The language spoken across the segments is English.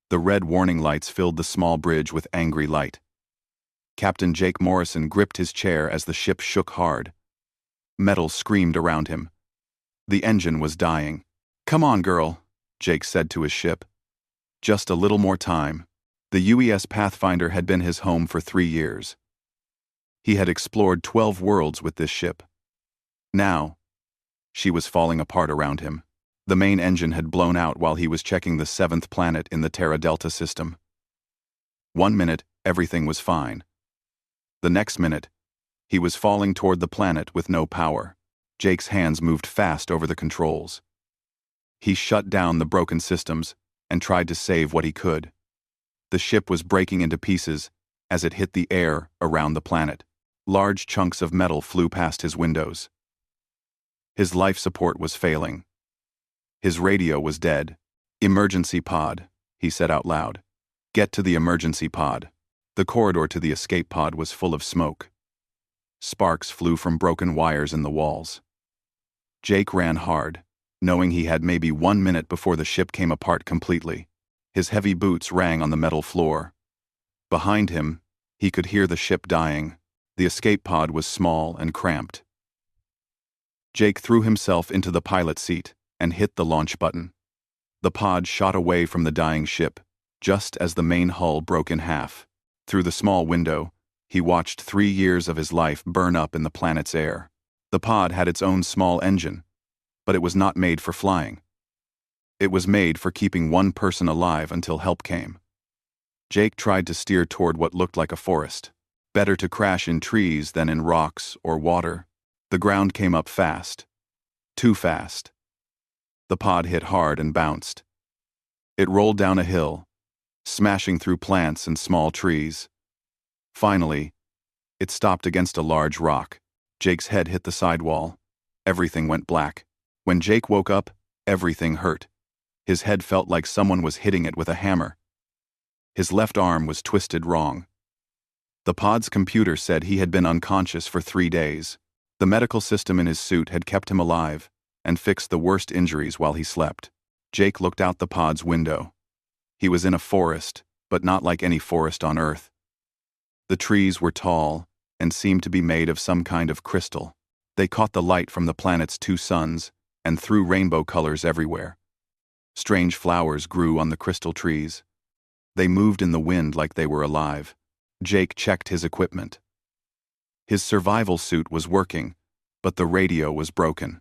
The red warning lights filled the small bridge with angry light. Captain Jake Morrison gripped his chair as the ship shook hard. Metal screamed around him. The engine was dying. "Come on, girl," Jake said to his ship. Just a little more time. The UES Pathfinder had been his home for 3 years. He had explored 12 worlds with this ship. Now, she was falling apart around him. The main engine had blown out while he was checking the 7th planet in the Terra Delta system. 1 minute, everything was fine. The next minute, he was falling toward the planet with no power. Jake's hands moved fast over the controls. He shut down the broken systems and tried to save what he could. The ship was breaking into pieces as it hit the air around the planet. Large chunks of metal flew past his windows. His life support was failing. His radio was dead. "Emergency pod," he said out loud. "Get to the emergency pod." The corridor to the escape pod was full of smoke. Sparks flew from broken wires in the walls. Jake ran hard, knowing he had maybe 1 minute before the ship came apart completely. His heavy boots rang on the metal floor. Behind him, he could hear the ship dying. The escape pod was small and cramped. Jake threw himself into the pilot seat and hit the launch button. The pod shot away from the dying ship, just as the main hull broke in half. Through the small window, he watched 3 years of his life burn up in the planet's air. The pod had its own small engine, but it was not made for flying. It was made for keeping one person alive until help came. Jake tried to steer toward what looked like a forest. Better to crash in trees than in rocks or water. The ground came up fast. Too fast. The pod hit hard and bounced. It rolled down a hill, smashing through plants and small trees. Finally, it stopped against a large rock. Jake's head hit the sidewall. Everything went black. When Jake woke up, everything hurt. His head felt like someone was hitting it with a hammer. His left arm was twisted wrong. The pod's computer said he had been unconscious for 3 days. The medical system in his suit had kept him alive and fixed the worst injuries while he slept. Jake looked out the pod's window. He was in a forest, but not like any forest on Earth. The trees were tall and seemed to be made of some kind of crystal. They caught the light from the planet's 2 suns and threw rainbow colors everywhere. Strange flowers grew on the crystal trees. They moved in the wind like they were alive. Jake checked his equipment. His survival suit was working, but the radio was broken.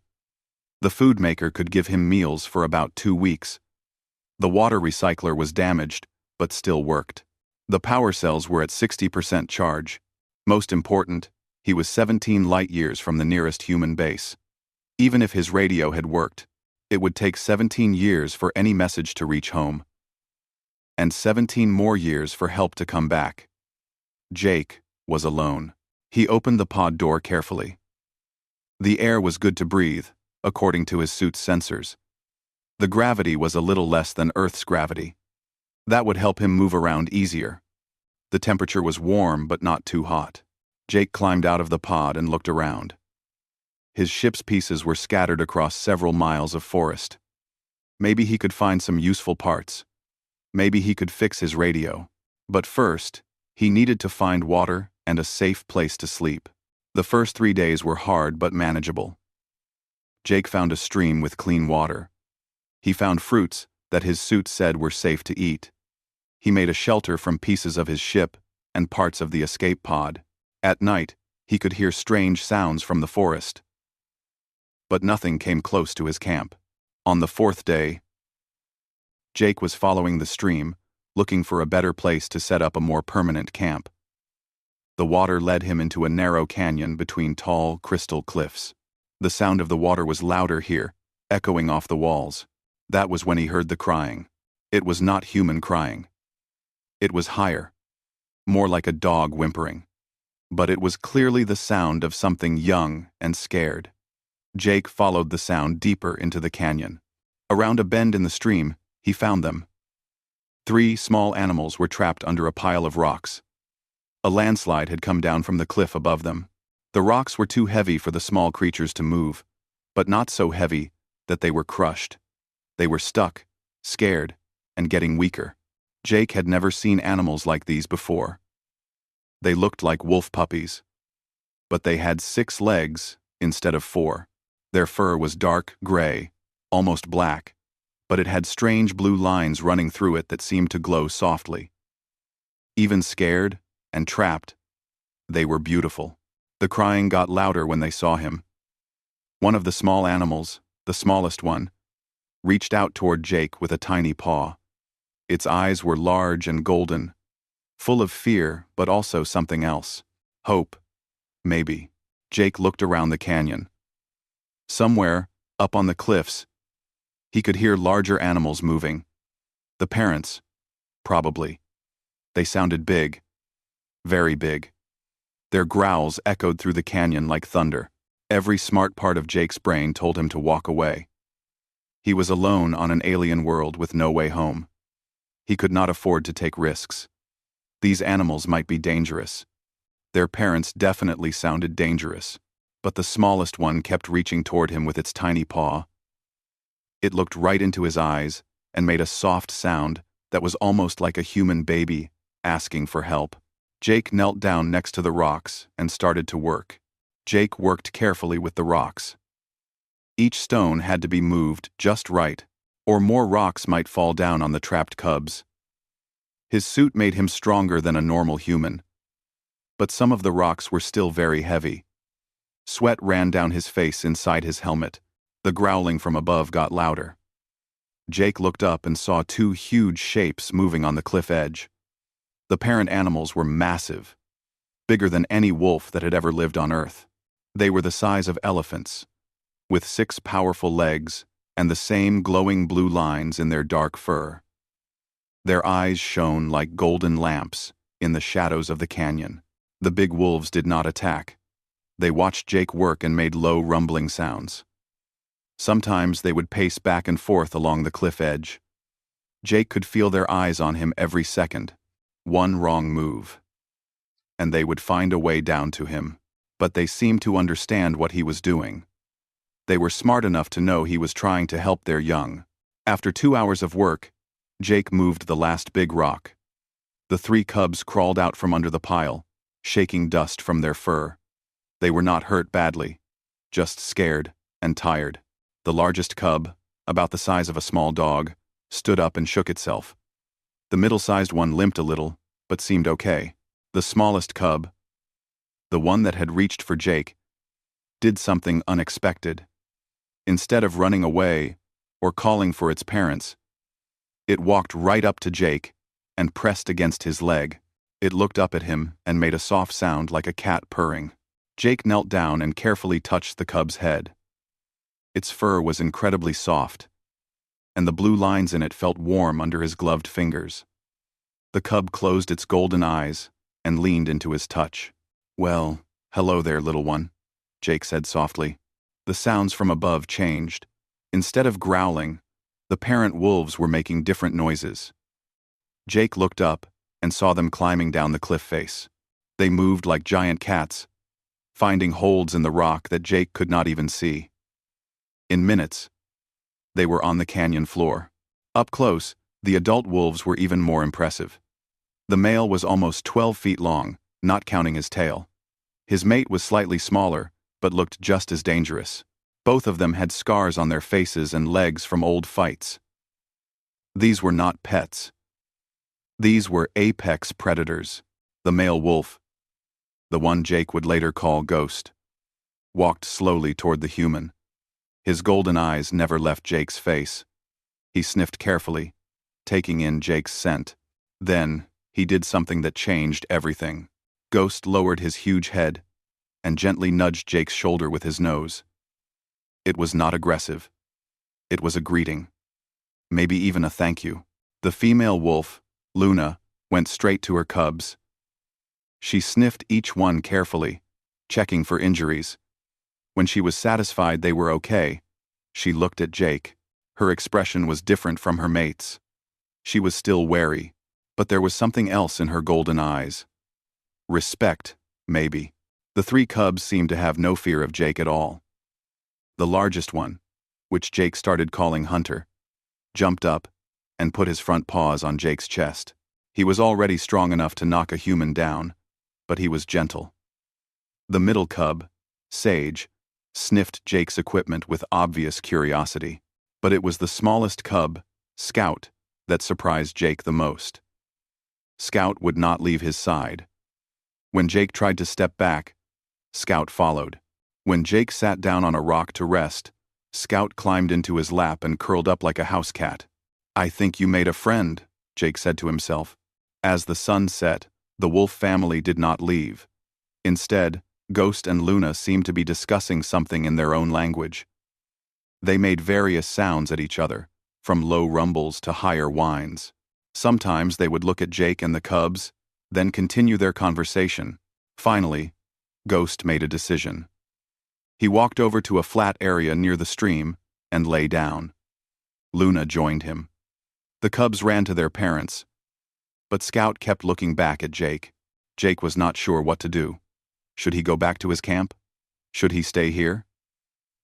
The food maker could give him meals for about 2 weeks. The water recycler was damaged, but still worked. The power cells were at 60% charge. Most important, he was 17 light years from the nearest human base. Even if his radio had worked, it would take 17 years for any message to reach home. And 17 more years for help to come back. Jake was alone. He opened the pod door carefully. The air was good to breathe, according to his suit's sensors. The gravity was a little less than Earth's gravity. That would help him move around easier. The temperature was warm but not too hot. Jake climbed out of the pod and looked around. His ship's pieces were scattered across several miles of forest. Maybe he could find some useful parts. Maybe he could fix his radio. But first, he needed to find water and a safe place to sleep. The first 3 days were hard but manageable. Jake found a stream with clean water. He found fruits that his suit said were safe to eat. He made a shelter from pieces of his ship and parts of the escape pod. At night, he could hear strange sounds from the forest. But nothing came close to his camp. On the 4th day, Jake was following the stream, looking for a better place to set up a more permanent camp. The water led him into a narrow canyon between tall, crystal cliffs. The sound of the water was louder here, echoing off the walls. That was when he heard the crying. It was not human crying. It was higher, more like a dog whimpering. But it was clearly the sound of something young and scared. Jake followed the sound deeper into the canyon. Around a bend in the stream, he found them. 3 small animals were trapped under a pile of rocks. A landslide had come down from the cliff above them. The rocks were too heavy for the small creatures to move, but not so heavy that they were crushed. They were stuck, scared, and getting weaker. Jake had never seen animals like these before. They looked like wolf puppies. But they had 6 legs instead of 4. Their fur was dark gray, almost black, but it had strange blue lines running through it that seemed to glow softly. Even scared and trapped, they were beautiful. The crying got louder when they saw him. One of the small animals, the smallest one, reached out toward Jake with a tiny paw. Its eyes were large and golden, full of fear but also something else. Hope, maybe. Jake looked around the canyon. Somewhere, up on the cliffs, he could hear larger animals moving. The parents, probably. They sounded big, very big. Their growls echoed through the canyon like thunder. Every smart part of Jake's brain told him to walk away. He was alone on an alien world with no way home. He could not afford to take risks. These animals might be dangerous. Their parents definitely sounded dangerous, but the smallest one kept reaching toward him with its tiny paw. It looked right into his eyes and made a soft sound that was almost like a human baby asking for help. Jake knelt down next to the rocks and started to work. Jake worked carefully with the rocks. Each stone had to be moved just right, or more rocks might fall down on the trapped cubs. His suit made him stronger than a normal human, but some of the rocks were still very heavy. Sweat ran down his face inside his helmet. The growling from above got louder. Jake looked up and saw 2 huge shapes moving on the cliff edge. The parent animals were massive, bigger than any wolf that had ever lived on Earth. They were the size of elephants, with 6 powerful legs and the same glowing blue lines in their dark fur. Their eyes shone like golden lamps in the shadows of the canyon. The big wolves did not attack. They watched Jake work and made low rumbling sounds. Sometimes they would pace back and forth along the cliff edge. Jake could feel their eyes on him every second. One wrong move, and they would find a way down to him. But they seemed to understand what he was doing. They were smart enough to know he was trying to help their young. After 2 hours of work, Jake moved the last big rock. The 3 cubs crawled out from under the pile, shaking dust from their fur. They were not hurt badly, just scared and tired. The largest cub, about the size of a small dog, stood up and shook itself. The middle-sized one limped a little, but seemed okay. The smallest cub, the one that had reached for Jake, did something unexpected. Instead of running away or calling for its parents, it walked right up to Jake and pressed against his leg. It looked up at him and made a soft sound like a cat purring. Jake knelt down and carefully touched the cub's head. Its fur was incredibly soft, and the blue lines in it felt warm under his gloved fingers. The cub closed its golden eyes and leaned into his touch. "Well, hello there, little one," Jake said softly. The sounds from above changed. Instead of growling, the parent wolves were making different noises. Jake looked up and saw them climbing down the cliff face. They moved like giant cats, finding holds in the rock that Jake could not even see. In minutes, they were on the canyon floor. Up close, the adult wolves were even more impressive. The male was almost 12 feet long, not counting his tail. His mate was slightly smaller, but looked just as dangerous. Both of them had scars on their faces and legs from old fights. These were not pets. These were apex predators. The male wolf, the one Jake would later call Ghost, walked slowly toward the human. His golden eyes never left Jake's face. He sniffed carefully, taking in Jake's scent. Then, he did something that changed everything. Ghost lowered his huge head and gently nudged Jake's shoulder with his nose. It was not aggressive. It was a greeting. Maybe even a thank you. The female wolf, Luna, went straight to her cubs. She sniffed each one carefully, checking for injuries. When she was satisfied they were okay, she looked at Jake. Her expression was different from her mate's. She was still wary, but there was something else in her golden eyes. Respect, maybe. The 3 cubs seemed to have no fear of Jake at all. The largest one, which Jake started calling Hunter, jumped up and put his front paws on Jake's chest. He was already strong enough to knock a human down, but he was gentle. The middle cub, Sage, sniffed Jake's equipment with obvious curiosity, but it was the smallest cub, Scout, that surprised Jake the most. Scout would not leave his side. When Jake tried to step back, Scout followed. When Jake sat down on a rock to rest, Scout climbed into his lap and curled up like a house cat. "I think you made a friend," Jake said to himself. As the sun set, the wolf family did not leave. Instead, Ghost and Luna seemed to be discussing something in their own language. They made various sounds at each other, from low rumbles to higher whines. Sometimes they would look at Jake and the cubs, then continue their conversation. Finally, Ghost made a decision. He walked over to a flat area near the stream and lay down. Luna joined him. The cubs ran to their parents, but Scout kept looking back at Jake. Jake was not sure what to do. Should he go back to his camp? Should he stay here?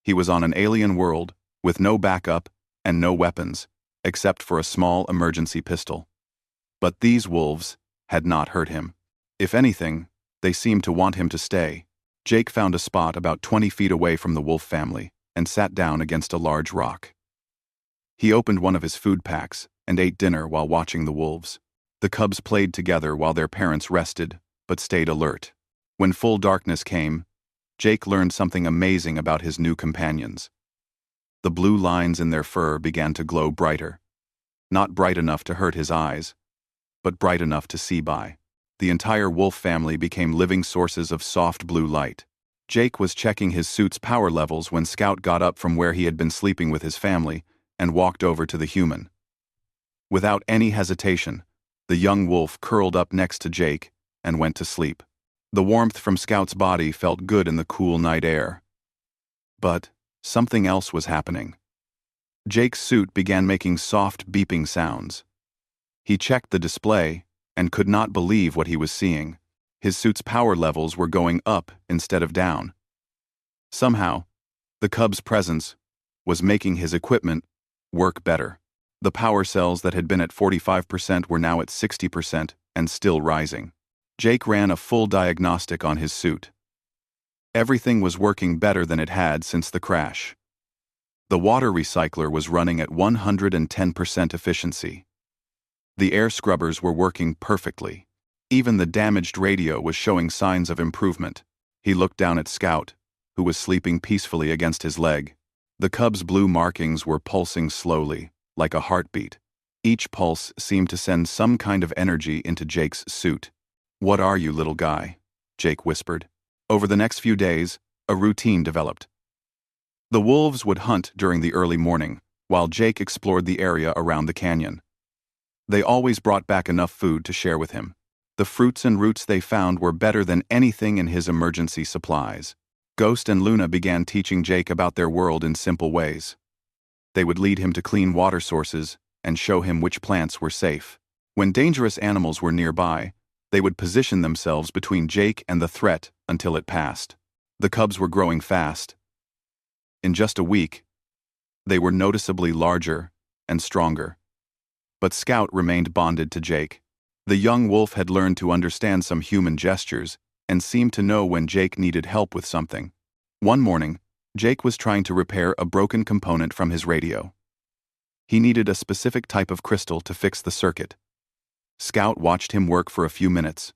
He was on an alien world, with no backup and no weapons, except for a small emergency pistol. But these wolves had not hurt him. If anything, they seemed to want him to stay. Jake found a spot about 20 feet away from the wolf family and sat down against a large rock. He opened one of his food packs and ate dinner while watching the wolves. The cubs played together while their parents rested, but stayed alert. When full darkness came, Jake learned something amazing about his new companions. The blue lines in their fur began to glow brighter. Not bright enough to hurt his eyes, but bright enough to see by. The entire wolf family became living sources of soft blue light. Jake was checking his suit's power levels when Scout got up from where he had been sleeping with his family and walked over to the human. Without any hesitation, the young wolf curled up next to Jake and went to sleep. The warmth from Scout's body felt good in the cool night air. But something else was happening. Jake's suit began making soft beeping sounds. He checked the display and could not believe what he was seeing. His suit's power levels were going up instead of down. Somehow, the cub's presence was making his equipment work better. The power cells that had been at 45% were now at 60% and still rising. Jake ran a full diagnostic on his suit. Everything was working better than it had since the crash. The water recycler was running at 110% efficiency. The air scrubbers were working perfectly. Even the damaged radio was showing signs of improvement. He looked down at Scout, who was sleeping peacefully against his leg. The cub's blue markings were pulsing slowly, like a heartbeat. Each pulse seemed to send some kind of energy into Jake's suit. "What are you, little guy?" Jake whispered. Over the next few days, a routine developed. The wolves would hunt during the early morning, while Jake explored the area around the canyon. They always brought back enough food to share with him. The fruits and roots they found were better than anything in his emergency supplies. Ghost and Luna began teaching Jake about their world in simple ways. They would lead him to clean water sources and show him which plants were safe. When dangerous animals were nearby, they would position themselves between Jake and the threat until it passed. The cubs were growing fast. In just a week, they were noticeably larger and stronger. But Scout remained bonded to Jake. The young wolf had learned to understand some human gestures and seemed to know when Jake needed help with something. One morning, Jake was trying to repair a broken component from his radio. He needed a specific type of crystal to fix the circuit. Scout watched him work for a few minutes,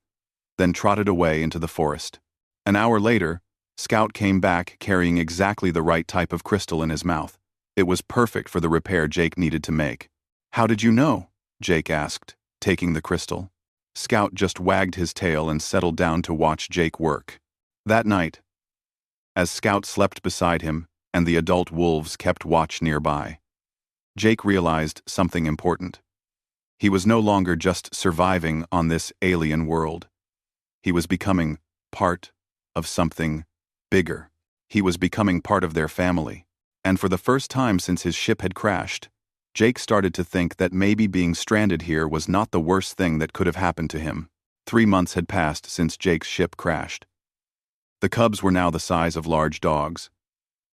then trotted away into the forest. An hour later, Scout came back carrying exactly the right type of crystal in his mouth. It was perfect for the repair Jake needed to make. "How did you know?" Jake asked, taking the crystal. Scout just wagged his tail and settled down to watch Jake work. That night, as Scout slept beside him and the adult wolves kept watch nearby, Jake realized something important. He was no longer just surviving on this alien world. He was becoming part of something bigger. He was becoming part of their family. And for the first time since his ship had crashed, Jake started to think that maybe being stranded here was not the worst thing that could have happened to him. 3 months had passed since Jake's ship crashed. The cubs were now the size of large dogs,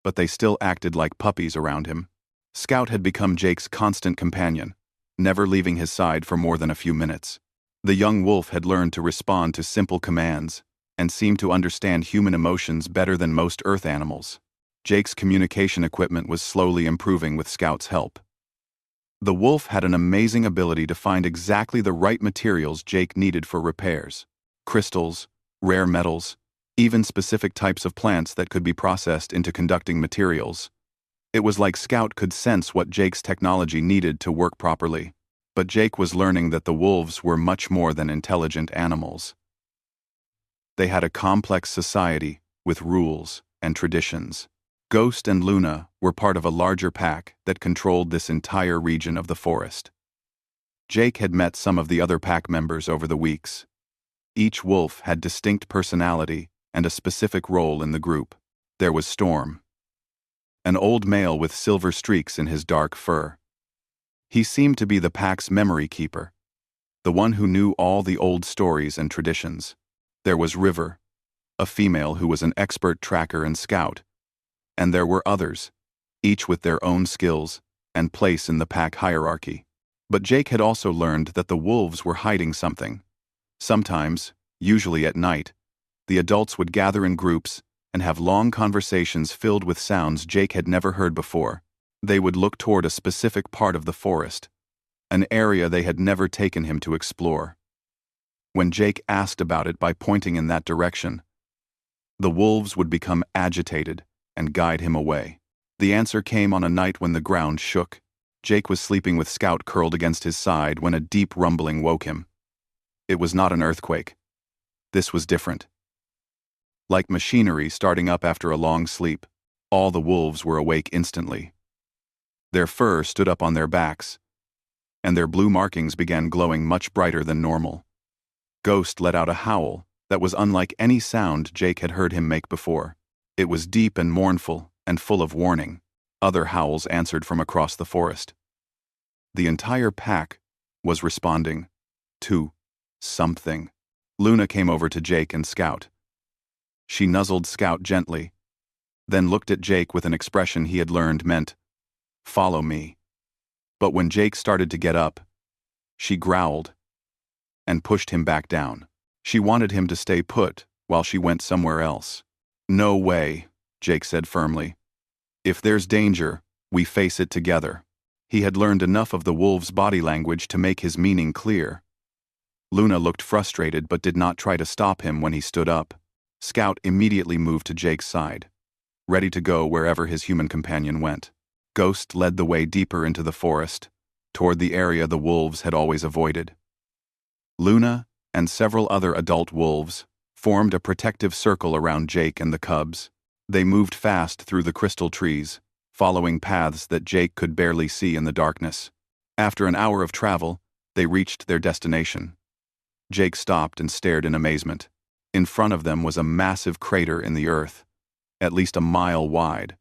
but they still acted like puppies around him. Scout had become Jake's constant companion, never leaving his side for more than a few minutes. The young wolf had learned to respond to simple commands and seemed to understand human emotions better than most Earth animals. Jake's communication equipment was slowly improving with Scout's help. The wolf had an amazing ability to find exactly the right materials Jake needed for repairs. Crystals, rare metals, even specific types of plants that could be processed into conducting materials. It was like Scout could sense what Jake's technology needed to work properly. But Jake was learning that the wolves were much more than intelligent animals. They had a complex society with rules and traditions. Ghost and Luna were part of a larger pack that controlled this entire region of the forest. Jake had met some of the other pack members over the weeks. Each wolf had distinct personality and a specific role in the group. There was Storm, an old male with silver streaks in his dark fur. He seemed to be the pack's memory keeper, the one who knew all the old stories and traditions. There was River, a female who was an expert tracker and scout. And there were others, each with their own skills and place in the pack hierarchy. But Jake had also learned that the wolves were hiding something. Sometimes, usually at night, the adults would gather in groups and have long conversations filled with sounds Jake had never heard before. They would look toward a specific part of the forest, an area they had never taken him to explore. When Jake asked about it by pointing in that direction, the wolves would become agitated and guide him away. The answer came on a night when the ground shook. Jake was sleeping with Scout curled against his side when a deep rumbling woke him. It was not an earthquake. This was different. Like machinery starting up after a long sleep, all the wolves were awake instantly. Their fur stood up on their backs, and their blue markings began glowing much brighter than normal. Ghost let out a howl that was unlike any sound Jake had heard him make before. It was deep and mournful and full of warning. Other howls answered from across the forest. The entire pack was responding to something. Luna came over to Jake and Scout. She nuzzled Scout gently, then looked at Jake with an expression he had learned meant, "Follow me." But when Jake started to get up, she growled and pushed him back down. She wanted him to stay put while she went somewhere else. "No way," Jake said firmly. "If there's danger, we face it together." He had learned enough of the wolf's body language to make his meaning clear. Luna looked frustrated but did not try to stop him when he stood up. Scout immediately moved to Jake's side, ready to go wherever his human companion went. Ghost led the way deeper into the forest, toward the area the wolves had always avoided. Luna and several other adult wolves formed a protective circle around Jake and the cubs. They moved fast through the crystal trees, following paths that Jake could barely see in the darkness. After an hour of travel, they reached their destination. Jake stopped and stared in amazement. In front of them was a massive crater in the earth, at least a mile wide.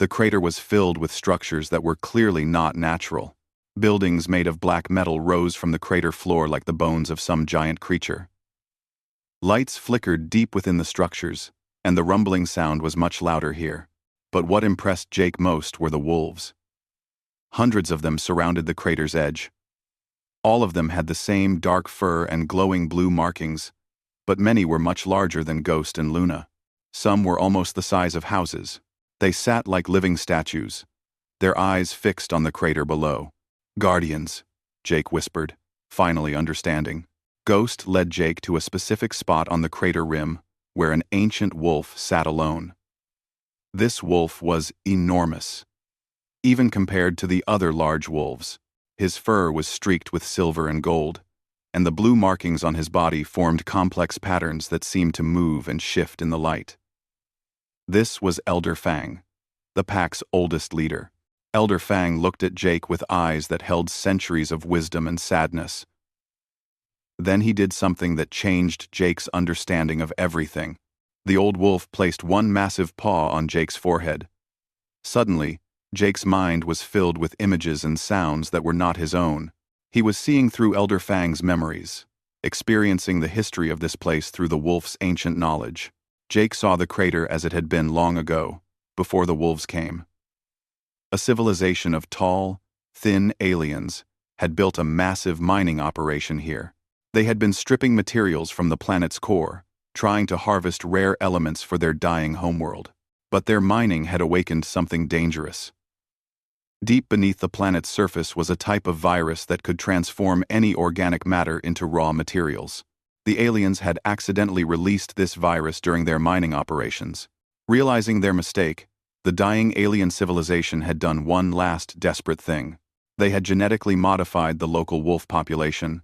The crater was filled with structures that were clearly not natural. Buildings made of black metal rose from the crater floor like the bones of some giant creature. Lights flickered deep within the structures, and the rumbling sound was much louder here. But what impressed Jake most were the wolves. Hundreds of them surrounded the crater's edge. All of them had the same dark fur and glowing blue markings, but many were much larger than Ghost and Luna. Some were almost the size of houses. They sat like living statues, their eyes fixed on the crater below. "Guardians," Jake whispered, finally understanding. Ghost led Jake to a specific spot on the crater rim where an ancient wolf sat alone. This wolf was enormous, even compared to the other large wolves. His fur was streaked with silver and gold, and the blue markings on his body formed complex patterns that seemed to move and shift in the light. This was Elder Fang, the pack's oldest leader. Elder Fang looked at Jake with eyes that held centuries of wisdom and sadness. Then he did something that changed Jake's understanding of everything. The old wolf placed one massive paw on Jake's forehead. Suddenly, Jake's mind was filled with images and sounds that were not his own. He was seeing through Elder Fang's memories, experiencing the history of this place through the wolf's ancient knowledge. Jake saw the crater as it had been long ago, before the wolves came. A civilization of tall, thin aliens had built a massive mining operation here. They had been stripping materials from the planet's core, trying to harvest rare elements for their dying homeworld. But their mining had awakened something dangerous. Deep beneath the planet's surface was a type of virus that could transform any organic matter into raw materials. The aliens had accidentally released this virus during their mining operations. Realizing their mistake, the dying alien civilization had done one last desperate thing. They had genetically modified the local wolf population,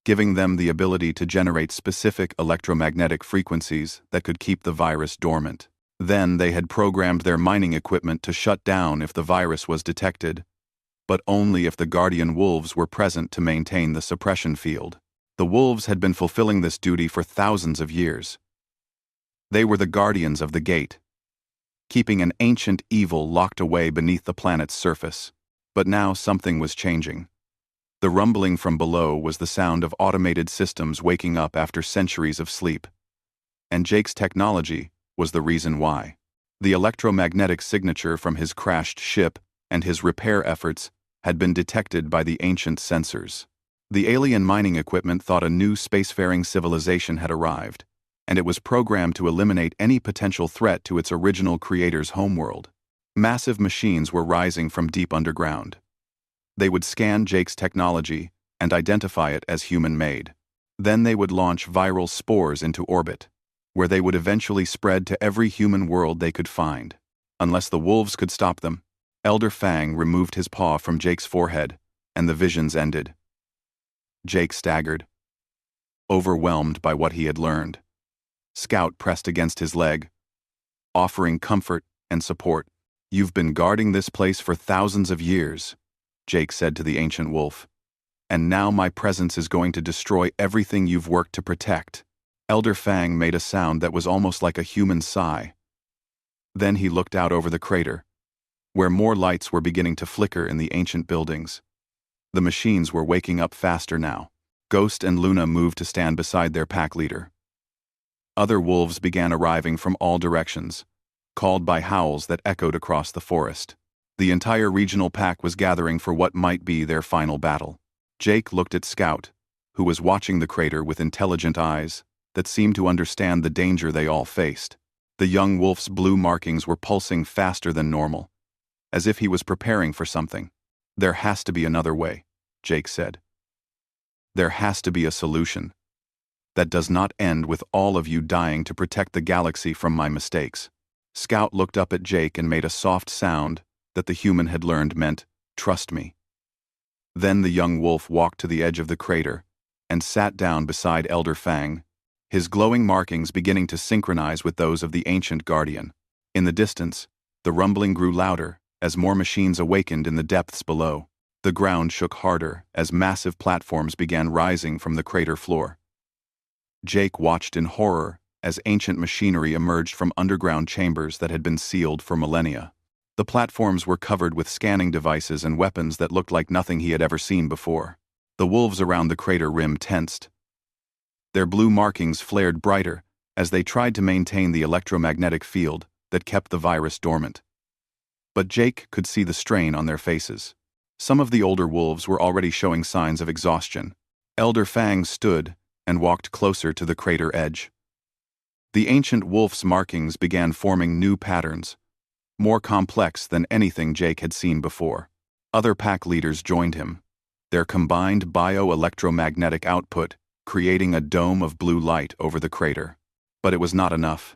giving them the ability to generate specific electromagnetic frequencies that could keep the virus dormant. Then they had programmed their mining equipment to shut down if the virus was detected, but only if the guardian wolves were present to maintain the suppression field. The wolves had been fulfilling this duty for thousands of years. They were the guardians of the gate, keeping an ancient evil locked away beneath the planet's surface. But now something was changing. The rumbling from below was the sound of automated systems waking up after centuries of sleep. And Jake's technology was the reason why. The electromagnetic signature from his crashed ship and his repair efforts had been detected by the ancient sensors. The alien mining equipment thought a new spacefaring civilization had arrived, and it was programmed to eliminate any potential threat to its original creator's homeworld. Massive machines were rising from deep underground. They would scan Jake's technology and identify it as human-made. Then they would launch viral spores into orbit, where they would eventually spread to every human world they could find. Unless the wolves could stop them, Elder Fang removed his paw from Jake's forehead, and the visions ended. Jake staggered, overwhelmed by what he had learned. Scout pressed against his leg, offering comfort and support. "You've been guarding this place for thousands of years," Jake said to the ancient wolf. "And now my presence is going to destroy everything you've worked to protect." Elder Fang made a sound that was almost like a human sigh. Then he looked out over the crater, where more lights were beginning to flicker in the ancient buildings. The machines were waking up faster now. Ghost and Luna moved to stand beside their pack leader. Other wolves began arriving from all directions, called by howls that echoed across the forest. The entire regional pack was gathering for what might be their final battle. Jake looked at Scout, who was watching the crater with intelligent eyes that seemed to understand the danger they all faced. The young wolf's blue markings were pulsing faster than normal, as if he was preparing for something. "There has to be another way," Jake said. "There has to be a solution that does not end with all of you dying to protect the galaxy from my mistakes." Scout looked up at Jake and made a soft sound that the human had learned meant, "Trust me." Then the young wolf walked to the edge of the crater and sat down beside Elder Fang, his glowing markings beginning to synchronize with those of the ancient guardian. In the distance, the rumbling grew louder as more machines awakened in the depths below. The ground shook harder as massive platforms began rising from the crater floor. Jake watched in horror as ancient machinery emerged from underground chambers that had been sealed for millennia. The platforms were covered with scanning devices and weapons that looked like nothing he had ever seen before. The wolves around the crater rim tensed. Their blue markings flared brighter as they tried to maintain the electromagnetic field that kept the virus dormant. But Jake could see the strain on their faces. Some of the older wolves were already showing signs of exhaustion. Elder Fang stood and walked closer to the crater edge. The ancient wolf's markings began forming new patterns, more complex than anything Jake had seen before. Other pack leaders joined him, their combined bio-electromagnetic output creating a dome of blue light over the crater. But it was not enough.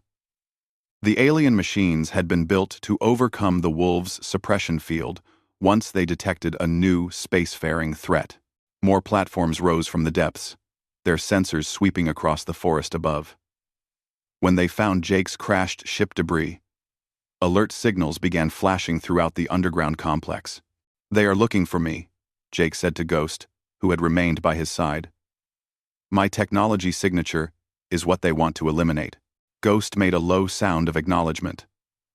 The alien machines had been built to overcome the wolves' suppression field once they detected a new spacefaring threat. More platforms rose from the depths, their sensors sweeping across the forest above. When they found Jake's crashed ship debris, alert signals began flashing throughout the underground complex. "They are looking for me," Jake said to Ghost, who had remained by his side. "My technology signature is what they want to eliminate." Ghost made a low sound of acknowledgement.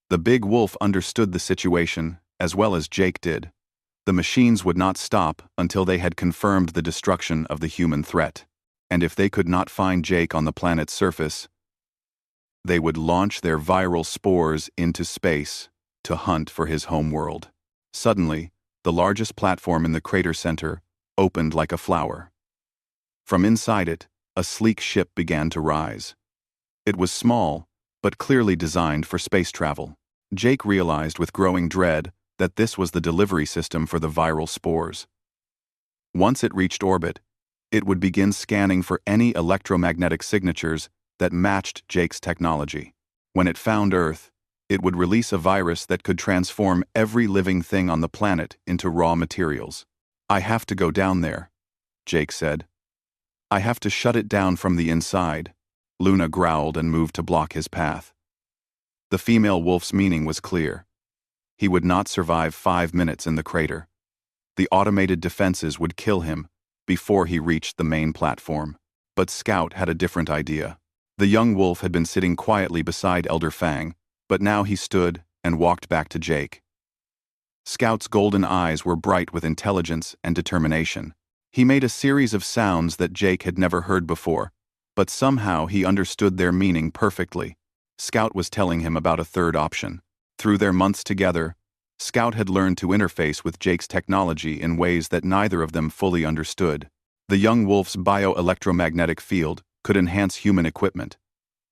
The big wolf understood the situation as well as Jake did. The machines would not stop until they had confirmed the destruction of the human threat. And if they could not find Jake on the planet's surface, they would launch their viral spores into space to hunt for his homeworld. Suddenly, the largest platform in the crater center opened like a flower. From inside it, a sleek ship began to rise. It was small, but clearly designed for space travel. Jake realized with growing dread that this was the delivery system for the viral spores. Once it reached orbit, it would begin scanning for any electromagnetic signatures that matched Jake's technology. When it found Earth, it would release a virus that could transform every living thing on the planet into raw materials. "I have to go down there," Jake said. "I have to shut it down from the inside." Luna growled and moved to block his path. The female wolf's meaning was clear. He would not survive 5 minutes in the crater. The automated defenses would kill him before he reached the main platform. But Scout had a different idea. The young wolf had been sitting quietly beside Elder Fang, but now he stood and walked back to Jake. Scout's golden eyes were bright with intelligence and determination. He made a series of sounds that Jake had never heard before, but somehow he understood their meaning perfectly. Scout was telling him about a third option. Through their months together, Scout had learned to interface with Jake's technology in ways that neither of them fully understood. The young wolf's bioelectromagnetic field could enhance human equipment,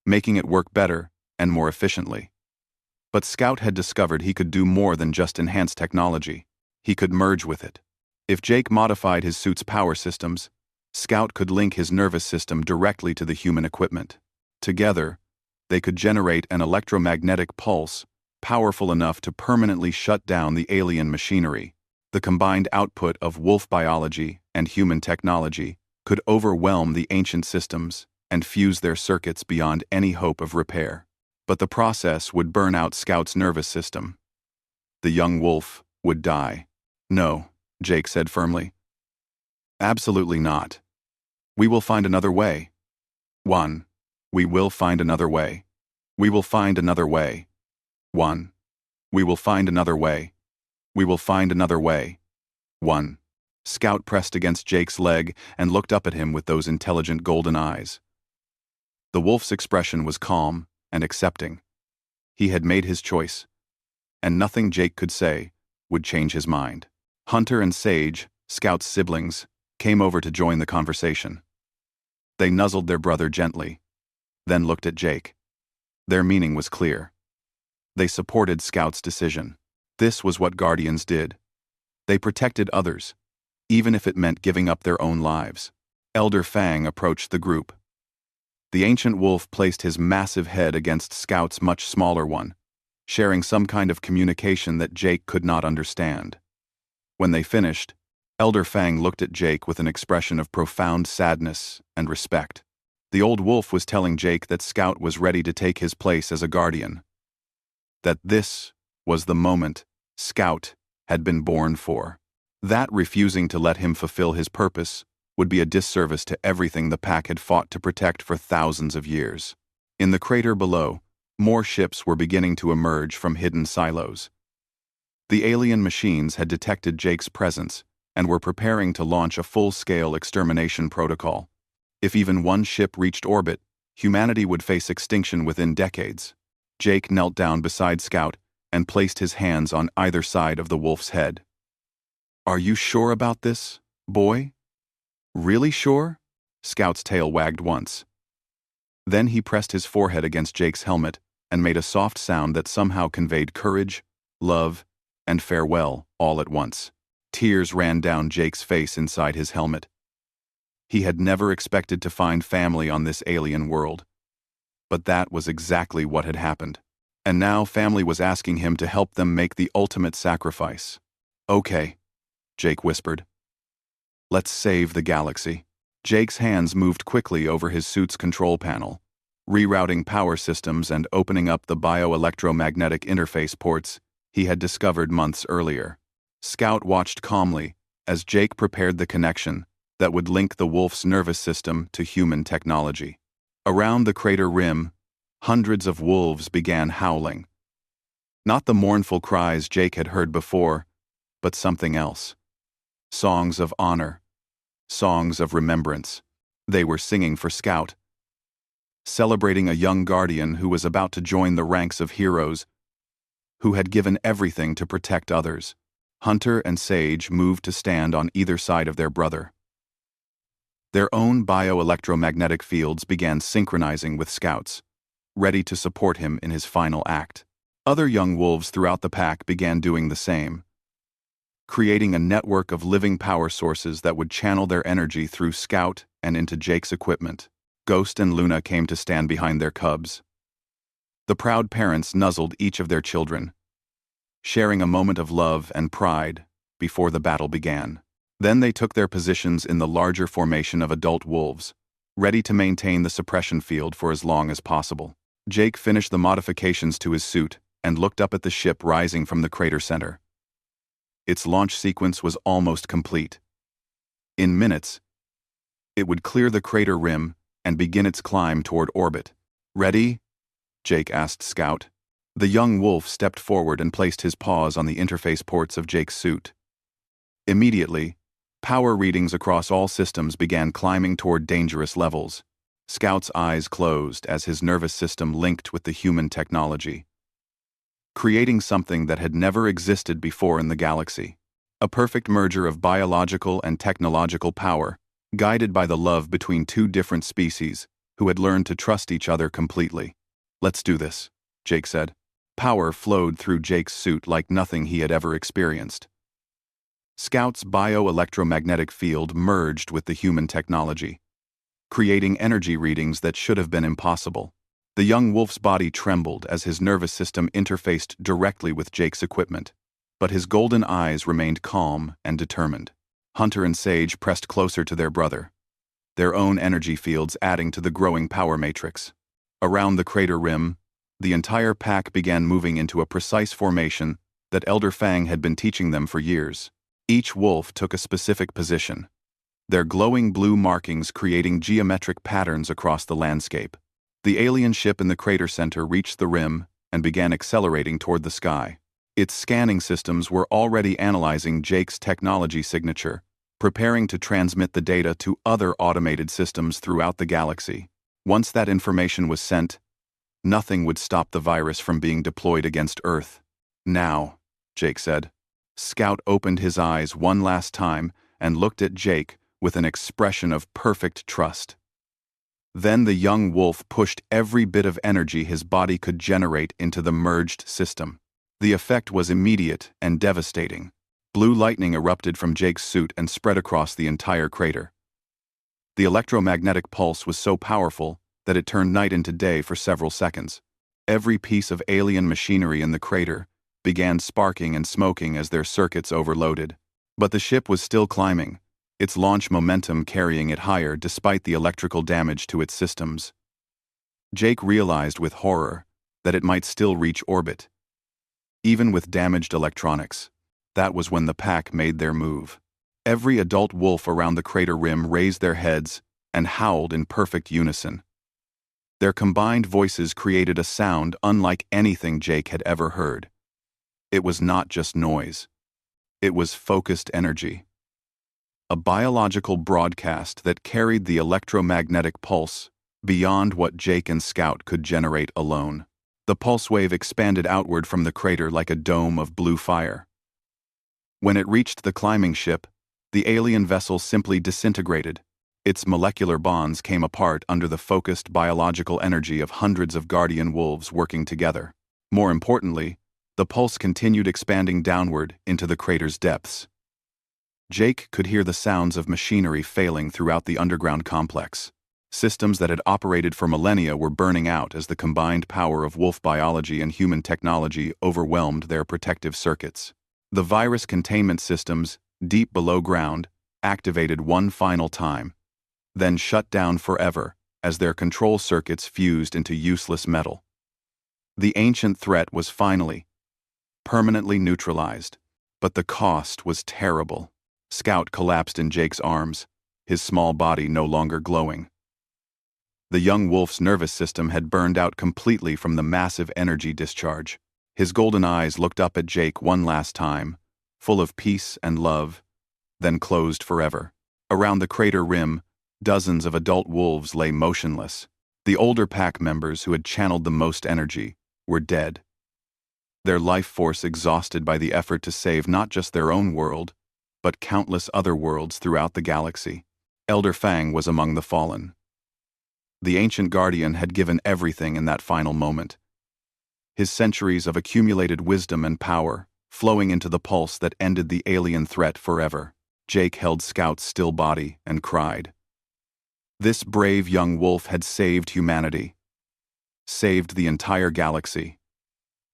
making it work better and more efficiently. But Scout had discovered he could do more than just enhance technology. He could merge with it. If Jake modified his suit's power systems, Scout could link his nervous system directly to the human equipment. Together, they could generate an electromagnetic pulse powerful enough to permanently shut down the alien machinery. The combined output of wolf biology and human technology could overwhelm the ancient systems and fuse their circuits beyond any hope of repair. But the process would burn out Scout's nervous system. The young wolf would die. "No," Jake said firmly. "Absolutely not. We will find another way. One. We will find another way. We will find another way. One. We will find another way. We will find another way. One." Scout pressed against Jake's leg and looked up at him with those intelligent golden eyes. The wolf's expression was calm and accepting. He had made his choice, and nothing Jake could say would change his mind. Hunter and Sage, Scout's siblings, came over to join the conversation. They nuzzled their brother gently, then looked at Jake. Their meaning was clear. They supported Scout's decision. This was what Guardians did. They protected others, even if it meant giving up their own lives. Elder Fang approached the group. The ancient wolf placed his massive head against Scout's much smaller one, sharing some kind of communication that Jake could not understand. When they finished, Elder Fang looked at Jake with an expression of profound sadness and respect. The old wolf was telling Jake that Scout was ready to take his place as a guardian. That this was the moment Scout had been born for. That refusing to let him fulfill his purpose would be a disservice to everything the pack had fought to protect for thousands of years. In the crater below, more ships were beginning to emerge from hidden silos. The alien machines had detected Jake's presence and were preparing to launch a full-scale extermination protocol. If even one ship reached orbit, humanity would face extinction within decades. Jake knelt down beside Scout and placed his hands on either side of the wolf's head. "Are you sure about this, boy? Really sure?" Scout's tail wagged once. Then he pressed his forehead against Jake's helmet and made a soft sound that somehow conveyed courage, love, and farewell all at once. Tears ran down Jake's face inside his helmet. He had never expected to find family on this alien world. But that was exactly what had happened. And now family was asking him to help them make the ultimate sacrifice. "Okay," Jake whispered. "Let's save the galaxy." Jake's hands moved quickly over his suit's control panel, rerouting power systems and opening up the bioelectromagnetic interface ports he had discovered months earlier. Scout watched calmly as Jake prepared the connection that would link the wolf's nervous system to human technology. Around the crater rim, hundreds of wolves began howling. Not the mournful cries Jake had heard before, but something else. Songs of honor. Songs of remembrance. They were singing for Scout, celebrating a young guardian who was about to join the ranks of heroes who had given everything to protect others. Hunter and Sage moved to stand on either side of their brother. Their own bioelectromagnetic fields began synchronizing with Scout's, ready to support him in his final act. Other young wolves throughout the pack began doing the same, creating a network of living power sources that would channel their energy through Scout and into Jake's equipment. Ghost and Luna came to stand behind their cubs. The proud parents nuzzled each of their children, sharing a moment of love and pride before the battle began. Then they took their positions in the larger formation of adult wolves, ready to maintain the suppression field for as long as possible. Jake finished the modifications to his suit and looked up at the ship rising from the crater center. Its launch sequence was almost complete. In minutes, it would clear the crater rim and begin its climb toward orbit. "Ready?" Jake asked Scout. The young wolf stepped forward and placed his paws on the interface ports of Jake's suit. Immediately, power readings across all systems began climbing toward dangerous levels. Scout's eyes closed as his nervous system linked with the human technology, creating something that had never existed before in the galaxy. A perfect merger of biological and technological power, guided by the love between two different species who had learned to trust each other completely. "Let's do this," Jake said. Power flowed through Jake's suit like nothing he had ever experienced. Scout's bioelectromagnetic field merged with the human technology, creating energy readings that should have been impossible. The young wolf's body trembled as his nervous system interfaced directly with Jake's equipment, but his golden eyes remained calm and determined. Hunter and Sage pressed closer to their brother, their own energy fields adding to the growing power matrix. Around the crater rim, the entire pack began moving into a precise formation that Elder Fang had been teaching them for years. Each wolf took a specific position, their glowing blue markings creating geometric patterns across the landscape. The alien ship in the crater center reached the rim and began accelerating toward the sky. Its scanning systems were already analyzing Jake's technology signature, preparing to transmit the data to other automated systems throughout the galaxy. Once that information was sent, nothing would stop the virus from being deployed against Earth. "Now," Jake said. Scout opened his eyes one last time and looked at Jake with an expression of perfect trust. Then the young wolf pushed every bit of energy his body could generate into the merged system. The effect was immediate and devastating. Blue lightning erupted from Jake's suit and spread across the entire crater. The electromagnetic pulse was so powerful that it turned night into day for several seconds. Every piece of alien machinery in the crater began sparking and smoking as their circuits overloaded. But the ship was still climbing, its launch momentum carrying it higher despite the electrical damage to its systems. Jake realized with horror that it might still reach orbit, even with damaged electronics. That was when the pack made their move. Every adult wolf around the crater rim raised their heads and howled in perfect unison. Their combined voices created a sound unlike anything Jake had ever heard. It was not just noise. It was focused energy. A biological broadcast that carried the electromagnetic pulse beyond what Jake and Scout could generate alone. The pulse wave expanded outward from the crater like a dome of blue fire. When it reached the climbing ship, the alien vessel simply disintegrated. Its molecular bonds came apart under the focused biological energy of hundreds of guardian wolves working together. More importantly, the pulse continued expanding downward into the crater's depths. Jake could hear the sounds of machinery failing throughout the underground complex. Systems that had operated for millennia were burning out as the combined power of wolf biology and human technology overwhelmed their protective circuits. The virus containment systems, deep below ground, activated one final time, then shut down forever as their control circuits fused into useless metal. The ancient threat was finally, permanently neutralized, but the cost was terrible. Scout collapsed in Jake's arms, his small body no longer glowing. The young wolf's nervous system had burned out completely from the massive energy discharge. His golden eyes looked up at Jake one last time, full of peace and love, then closed forever. Around the crater rim, dozens of adult wolves lay motionless. The older pack members who had channeled the most energy were dead. their life force exhausted by the effort to save not just their own world, but countless other worlds throughout the galaxy. Elder Fang was among the fallen. The ancient guardian had given everything in that final moment. His centuries of accumulated wisdom and power, flowing into the pulse that ended the alien threat forever. Jake held Scout's still body and cried. This brave young wolf had saved humanity, saved the entire galaxy,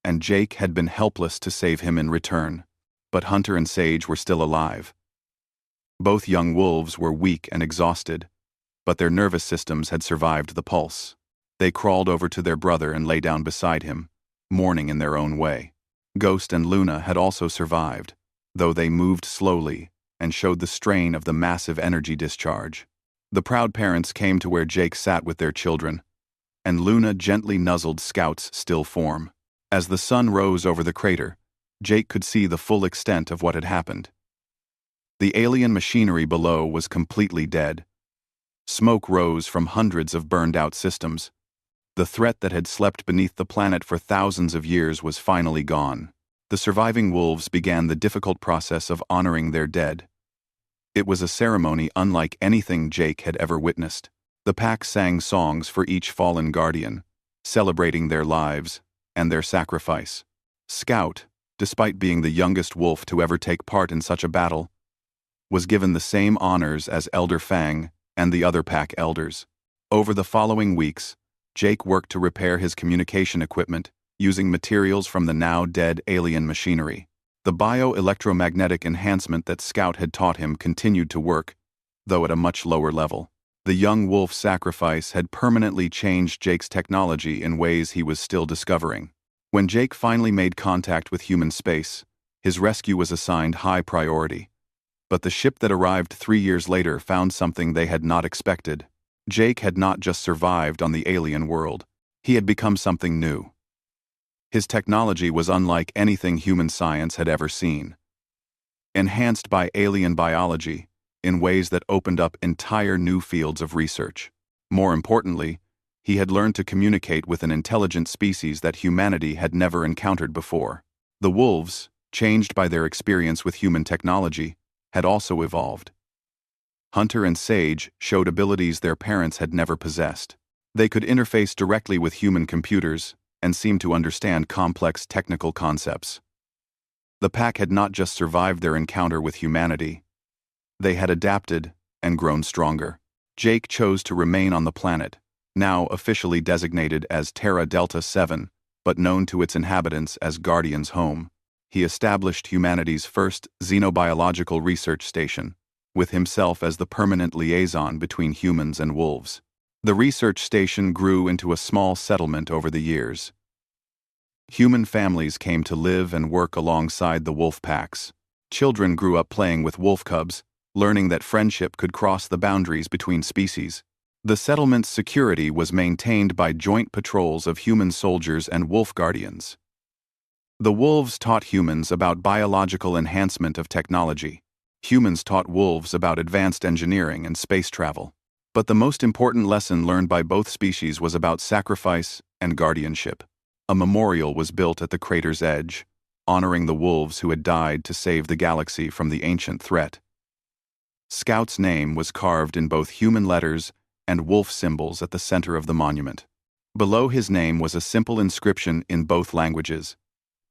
and Jake had been helpless to save him in return. But Hunter and Sage were still alive. Both young wolves were weak and exhausted, but their nervous systems had survived the pulse. They crawled over to their brother and lay down beside him, mourning in their own way. Ghost and Luna had also survived, though they moved slowly and showed the strain of the massive energy discharge. The proud parents came to where Jake sat with their children, and Luna gently nuzzled Scout's still form. As the sun rose over the crater, Jake could see the full extent of what had happened. The alien machinery below was completely dead. Smoke rose from hundreds of burned-out systems. The threat that had slept beneath the planet for thousands of years was finally gone. The surviving wolves began the difficult process of honoring their dead. It was a ceremony unlike anything Jake had ever witnessed. The pack sang songs for each fallen guardian, celebrating their lives and their sacrifice. Scout, despite being the youngest wolf to ever take part in such a battle, was given the same honors as Elder Fang and the other pack elders. Over the following weeks, Jake worked to repair his communication equipment using materials from the now-dead alien machinery. The bio-electromagnetic enhancement that Scout had taught him continued to work, though at a much lower level. The young wolf's sacrifice had permanently changed Jake's technology in ways he was still discovering. When Jake finally made contact with human space, his rescue was assigned high priority. But the ship that arrived 3 years later found something they had not expected. Jake had not just survived on the alien world, he had become something new. His technology was unlike anything human science had ever seen. Enhanced by alien biology, in ways that opened up entire new fields of research. More importantly, he had learned to communicate with an intelligent species that humanity had never encountered before. The wolves, changed by their experience with human technology, had also evolved. Hunter and Sage showed abilities their parents had never possessed. They could interface directly with human computers and seemed to understand complex technical concepts. The pack had not just survived their encounter with humanity. They had adapted and grown stronger. Jake chose to remain on the planet, now officially designated as Terra Delta 7, but known to its inhabitants as Guardian's home. He established humanity's first xenobiological research station, with himself as the permanent liaison between humans and wolves. The research station grew into a small settlement over the years. Human families came to live and work alongside the wolf packs. Children grew up playing with wolf cubs, learning that friendship could cross the boundaries between species. The settlement's security was maintained by joint patrols of human soldiers and wolf guardians. The wolves taught humans about biological enhancement of technology. Humans taught wolves about advanced engineering and space travel. But the most important lesson learned by both species was about sacrifice and guardianship. A memorial was built at the crater's edge, honoring the wolves who had died to save the galaxy from the ancient threat. Scout's name was carved in both human letters and wolf symbols at the center of the monument. Below his name was a simple inscription in both languages.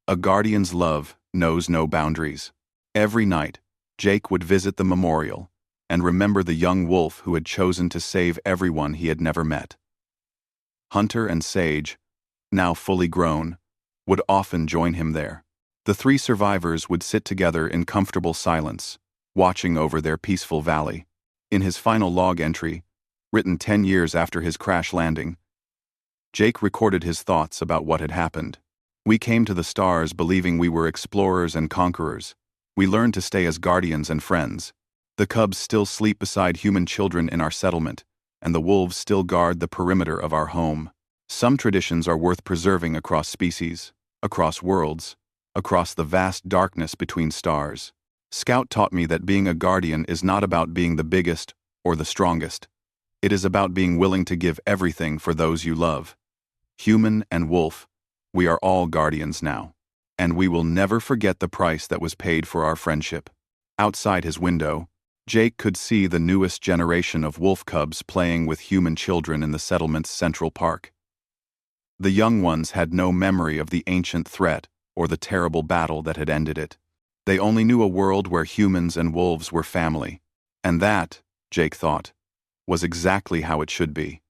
A guardian's love knows no boundaries. Every night, Jake would visit the memorial and remember the young wolf who had chosen to save everyone he had never met. Hunter and Sage, now fully grown, would often join him there. The three survivors would sit together in comfortable silence, watching over their peaceful valley. In his final log entry, written 10 years after his crash landing, Jake recorded his thoughts about what had happened. We came to the stars believing we were explorers and conquerors. We learned to stay as guardians and friends. The cubs still sleep beside human children in our settlement, and the wolves still guard the perimeter of our home. Some traditions are worth preserving across species, across worlds, across the vast darkness between stars. Scout taught me that being a guardian is not about being the biggest or the strongest. It is about being willing to give everything for those you love. Human and wolf, we are all guardians now. And we will never forget the price that was paid for our friendship. Outside his window, Jake could see the newest generation of wolf cubs playing with human children in the settlement's central park. The young ones had no memory of the ancient threat or the terrible battle that had ended it. They only knew a world where humans and wolves were family. And that, Jake thought, was exactly how it should be.